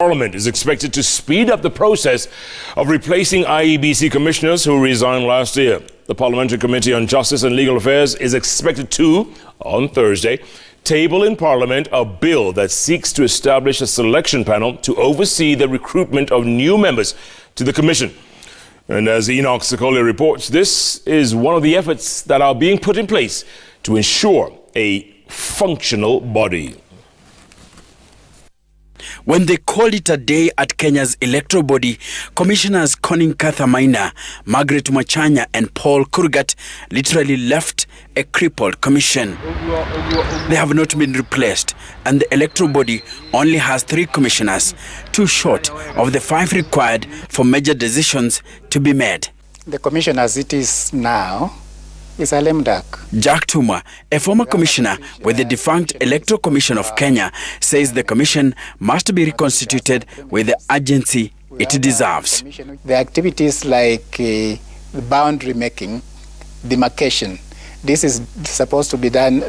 Parliament is expected to speed up the process of replacing IEBC commissioners who resigned last year. The Parliamentary Committee on Justice and Legal Affairs is expected to, on Thursday, table in Parliament a bill that seeks to establish a selection panel to oversee the recruitment of new members to the Commission. And as Enock Sikolia reports, this is one of the efforts that are being put in place to ensure a functional body. When they called it a day at Kenya's electoral body, Commissioners Connie Maina, Margaret Mwachanya and Paul Kurgat literally left a crippled commission. They have not been replaced, and the electoral body only has 3 commissioners, 2 short of the 5 required for major decisions to be made. The commission as it is now is a lame duck. Jack Tuma, a former commissioner with the defunct Electoral Commission of Kenya, says the commission must be reconstituted with the urgency it deserves. The activities like boundary making, demarcation, this is supposed to be done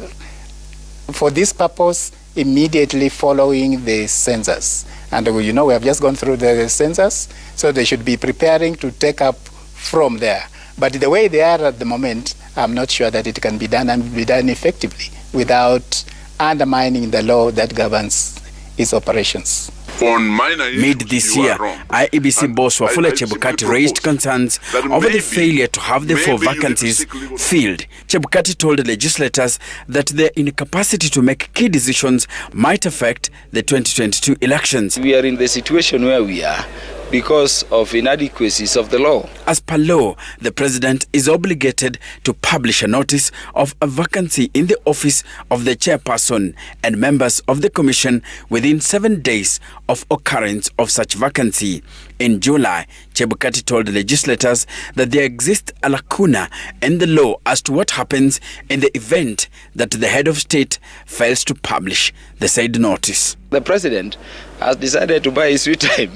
for this purpose immediately following the census. And you know, we have just gone through the census, so they should be preparing to take up from there. But the way they are at the moment, I'm not sure that it can be done and be done effectively without undermining the law that governs its operations. Mid this year, IEBC boss Wafula Chebukati raised concerns over the failure to have the 4 vacancies filled. Chebukati told legislators that their incapacity to make key decisions might affect the 2022 elections. We are in the situation where we are because of inadequacies of the law. As per law, the president is obligated to publish a notice of a vacancy in the office of the chairperson and members of the commission within 7 days of occurrence of such vacancy. In July, Chebukati told legislators that there exists a lacuna in the law as to what happens in the event that the head of state fails to publish the said notice. The president has decided to buy his sweet time.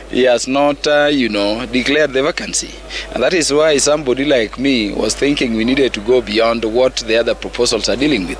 He has not, declared the vacancy. And that is why somebody like me was thinking we needed to go beyond what the other proposals are dealing with.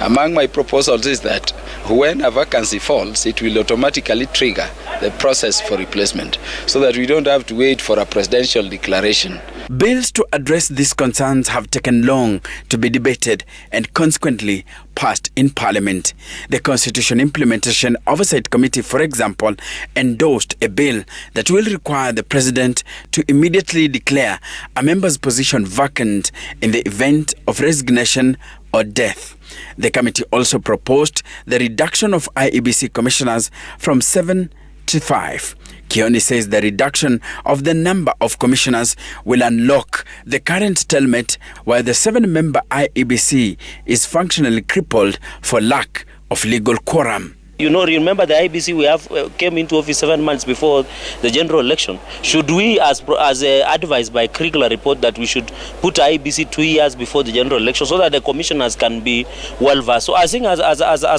Among my proposals is that when a vacancy falls, it will automatically trigger the process for replacement so that we don't have to wait for a presidential declaration. Bills to address these concerns have taken long to be debated and consequently passed in Parliament. The Constitution Implementation Oversight Committee, for example, endorsed a bill that will require the President to immediately declare a member's position vacant in the event of resignation or death. The committee also proposed the reduction of IEBC commissioners from 7 to 5. Kioni says the reduction of the number of commissioners will unlock the current stalemate while the 7-member IEBC is functionally crippled for lack of legal quorum. Remember the IEBC we have came into office 7 months before the general election. Should we, as advised by curricular report, that we should put IEBC 2 years before the general election so that the commissioners can be well versed? So I think as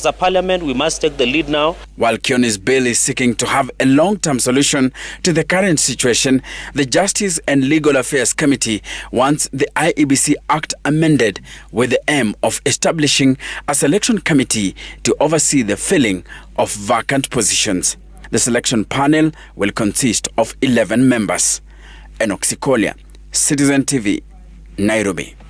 a parliament, we must take the lead now. While Kioni's bill is seeking to have a long-term solution to the current situation, the Justice and Legal Affairs Committee wants the IEBC Act amended with the aim of establishing a selection committee to oversee the filling of vacant positions. The selection panel will consist of 11 members. Enock Sikolia, Citizen TV, Nairobi.